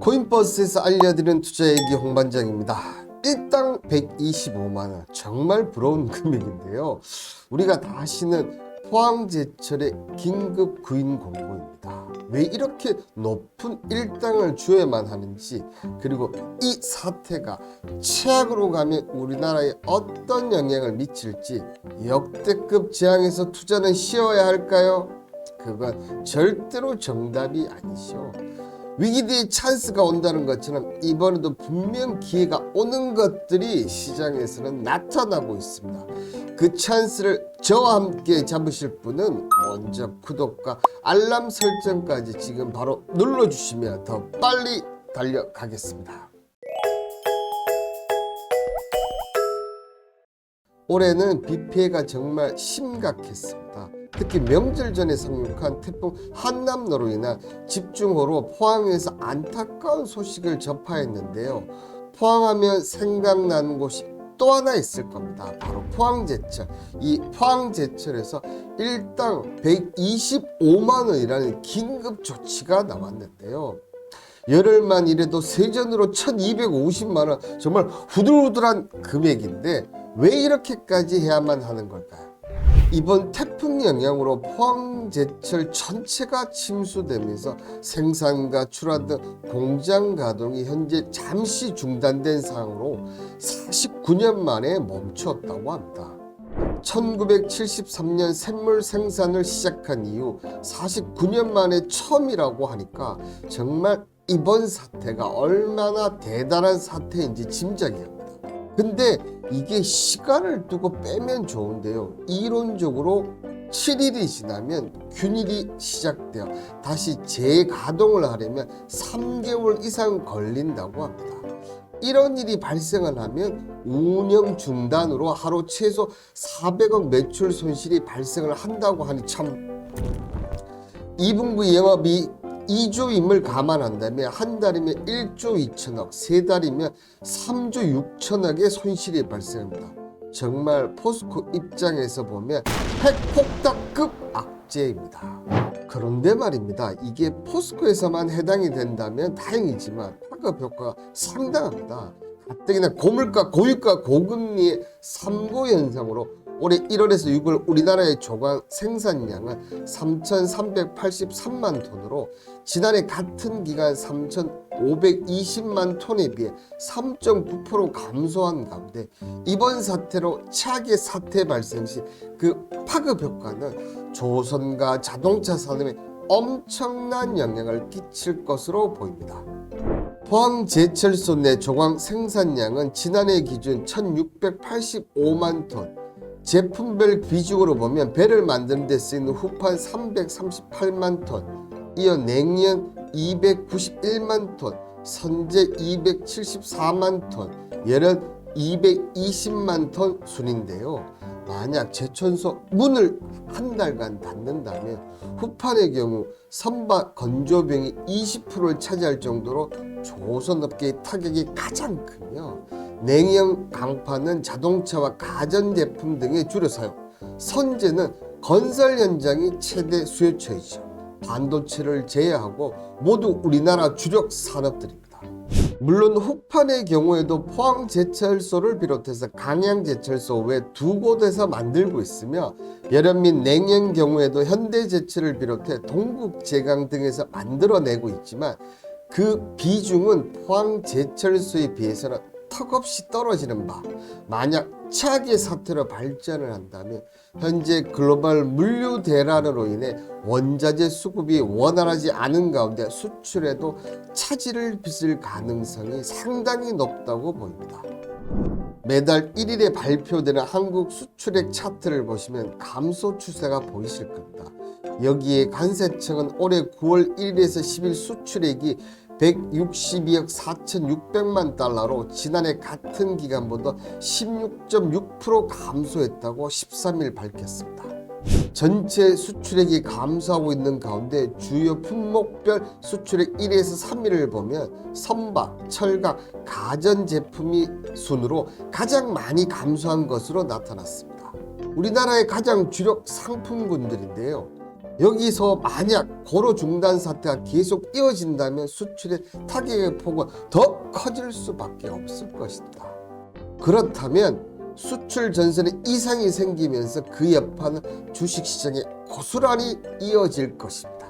코인버스에서 알려드리는 투자 얘기 홍반장입니다. 일당 125만원, 정말 부러운 금액인데요. 우리가 다 아시는 포항제철의 긴급 구인 공고입니다. 왜 이렇게 높은 일당을 줘야만 하는지, 그리고 이 사태가 최악으로 가면 우리나라에 어떤 영향을 미칠지, 역대급 재앙에서 투자는 쉬어야 할까요? 그건 절대로 정답이 아니죠. 위기 뒤에 찬스가 온다는 것처럼 이번에도 분명 기회가 오는 것들이 시장에서는 나타나고 있습니다. 그 찬스를 저와 함께 잡으실 분은 먼저 구독과 알람 설정까지 지금 바로 눌러주시면 더 빨리 달려가겠습니다. 올해는 비 피해가 정말 심각했습니다. 특히 명절 전에 상륙한 태풍 한남노로 인한 집중호우로 포항에서 안타까운 소식을 접하였는데요. 포항하면 생각나는 곳이 또 하나 있을 겁니다. 바로 포항제철. 이 포항제철에서 일당 125만원이라는 긴급 조치가 나왔는데요. 열흘만 일해도 세전으로 1250만원, 정말 후들후들한 금액인데 왜 이렇게까지 해야만 하는 걸까요? 이번 태풍 영향으로 포항제철 전체가 침수되면서 생산과 출하 등 공장 가동이 현재 잠시 중단된 상황으로 49년 만에 멈췄다고 합니다. 1973년 샘물 생산을 시작한 이후 49년 만에 처음이라고 하니까 정말 이번 사태가 얼마나 대단한 사태인지 짐작이 합니다. 근데 이게 시간을 두고 빼면 좋은데요. 이론적으로 7일이 지나면 균일이 시작되어 다시 재가동을 하려면 3개월 이상 걸린다고 합니다. 이런 일이 발생을 하면 운영 중단으로 하루 최소 400억 매출 손실이 발생을 한다고 하니 참, 2분기 영업이 2조임을 감안한다면 한 달이면 1조 2천억, 세 달이면 3조 6천억의 손실이 발생합니다. 정말 포스코 입장에서 보면 핵폭탄급 악재입니다. 그런데 말입니다. 이게 포스코에서만 해당이 된다면 다행이지만 파급 효과가 상당합니다. 가뜩이나 고물가, 고유가, 고금리의 3고 현상으로 올해 1월에서 6월 우리나라의 조각 생산량은 3,383만 톤으로 지난해 같은 기간 3,520만 톤에 비해 3.9% 감소한 가운데 이번 사태로 최악의 사태 발생 시 그 파급 효과는 조선과 자동차 산업에 엄청난 영향을 끼칠 것으로 보입니다. 포항제철소 내 조각 생산량은 지난해 기준 1,685만 톤, 제품별 비중으로 보면 배를 만드는 데 쓰이는 후판 338만 톤, 이어 냉연 291만 톤, 선제 274만 톤, 열연 220만 톤 순인데요. 만약 제철소 문을 한 달간 닫는다면 후판의 경우 선박 건조병이 20%를 차지할 정도로 조선업계의 타격이 가장 크며, 냉형 강판은 자동차와 가전제품 등에 주로 사용, 선제는 건설 현장이 최대 수요처이죠. 반도체를 제외하고 모두 우리나라 주력 산업들입니다. 물론 후판의 경우에도 포항제철소를 비롯해서 강양제철소 외 두 곳에서 만들고 있으며, 열연 및 냉형 경우에도 현대제철을 비롯해 동국제강 등에서 만들어내고 있지만 그 비중은 포항제철소에 비해서는 턱없이 떨어지는 바, 만약 최악의 사태로 발전을 한다면 현재 글로벌 물류 대란으로 인해 원자재 수급이 원활하지 않은 가운데 수출에도 차질을 빚을 가능성이 상당히 높다고 보입니다. 매달 1일에 발표되는 한국 수출액 차트를 보시면 감소 추세가 보이실 겁니다. 여기에 관세청은 올해 9월 1일에서 10일 수출액이 162억 4,600만 달러로 지난해 같은 기간보다 16.6% 감소했다고 13일 밝혔습니다. 전체 수출액이 감소하고 있는 가운데 주요 품목별 수출액 1위에서 3위를 보면 선박, 철강, 가전제품이 순으로 가장 많이 감소한 것으로 나타났습니다. 우리나라의 가장 주력 상품군들인데요. 여기서 만약 고로 중단 사태가 계속 이어진다면 수출의 타격의 폭은 더 커질 수밖에 없을 것이다. 그렇다면 수출 전선에 이상이 생기면서 그 여파는 주식시장에 고스란히 이어질 것입니다.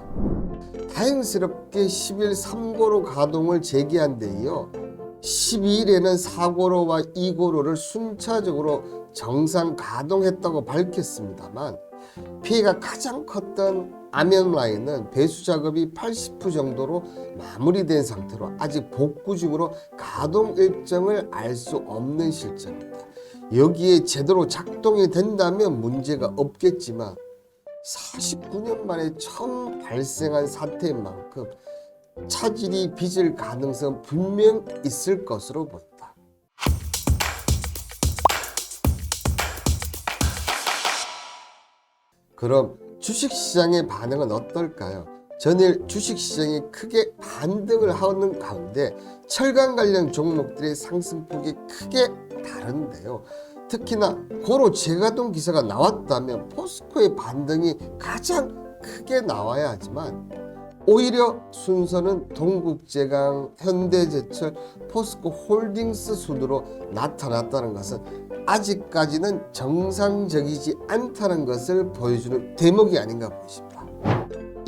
다행스럽게 10일 3고로 가동을 재개한 데 이어 12일에는 4고로와 2고로를 순차적으로 정상 가동했다고 밝혔습니다만 피해가 가장 컸던 아면 라인은 배수 작업이 80% 정도로 마무리된 상태로 아직 복구 중으로 가동 일정을 알 수 없는 실정입니다. 여기에 제대로 작동이 된다면 문제가 없겠지만 49년 만에 처음 발생한 사태인 만큼 차질이 빚을 가능성은 분명 있을 것으로 보인다. 그럼 주식시장의 반응은 어떨까요? 전일 주식시장이 크게 반등을 하는 가운데 철강 관련 종목들의 상승폭이 크게 다른데요. 특히나 고로 재가동 기사가 나왔다면 포스코의 반등이 가장 크게 나와야 하지만 오히려 순서는 동국제강, 현대제철, 포스코 홀딩스 순으로 나타났다는 것은 아직까지는 정상적이지 않다는 것을 보여주는 대목이 아닌가 보십니다.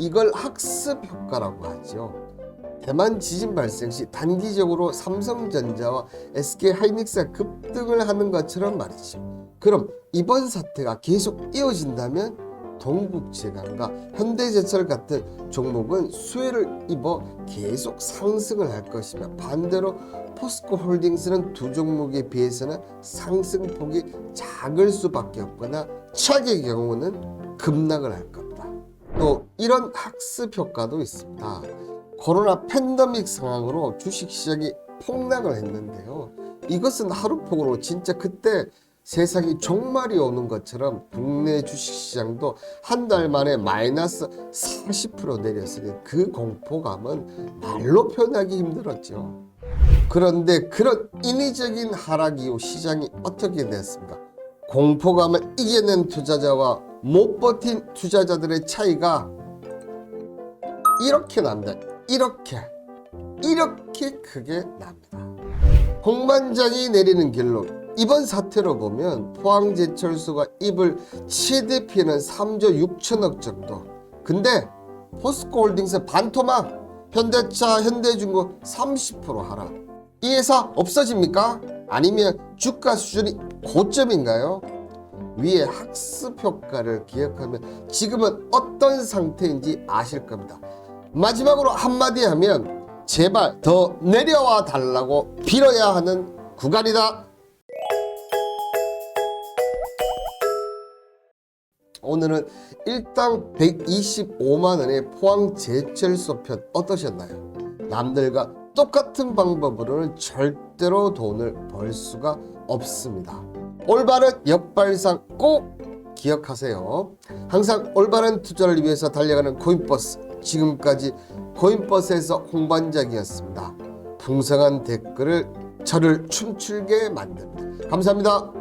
이걸 학습 효과라고 하죠. 대만 지진 발생 시 단기적으로 삼성전자와 SK하이닉스가 급등을 하는 것처럼 말이죠. 그럼 이번 사태가 계속 이어진다면 동국제강과 현대제철 같은 종목은 수혜를 입어 계속 상승을 할 것이며 반대로 포스코 홀딩스는 두 종목에 비해서는 상승폭이 작을 수밖에 없거나 최악의 경우는 급락을 할 겁니다. 또 이런 학습 효과도 있습니다. 코로나 팬데믹 상황으로 주식시장이 폭락을 했는데요. 이것은 하루폭으로 진짜 그때 세상이 종말이 오는 것처럼 국내 주식시장도 한 달 만에 마이너스 40% 내렸으니 그 공포감은 말로 표현하기 힘들었죠. 그런데 그런 인위적인 하락 이후 시장이 어떻게 됐습니까? 공포감을 이겨낸 투자자와 못 버틴 투자자들의 차이가 이렇게 납니다. 이렇게 크게 납니다. 홍반장이 내리는 결론. 이번 사태로 보면 포항제철소가 입을 최대 피해는 3조 6천억 정도. 근데 포스코홀딩스 반토막, 현대차, 현대중공 30% 하락. 이 회사 없어집니까? 아니면 주가 수준이 고점인가요? 위의 학습 효과를 기억하면 지금은 어떤 상태인지 아실 겁니다. 마지막으로 한마디 하면 제발 더 내려와 달라고 빌어야 하는 구간이다. 오늘은 일당 125만원의 포항제철소 편 어떠셨나요? 남들과 똑같은 방법으로는 절대로 돈을 벌 수가 없습니다. 올바른 역발상 꼭 기억하세요. 항상 올바른 투자를 위해서 달려가는 코인버스, 지금까지 코인버스에서 홍반장이었습니다. 풍성한 댓글을 저를 춤추게 만듭니다. 감사합니다.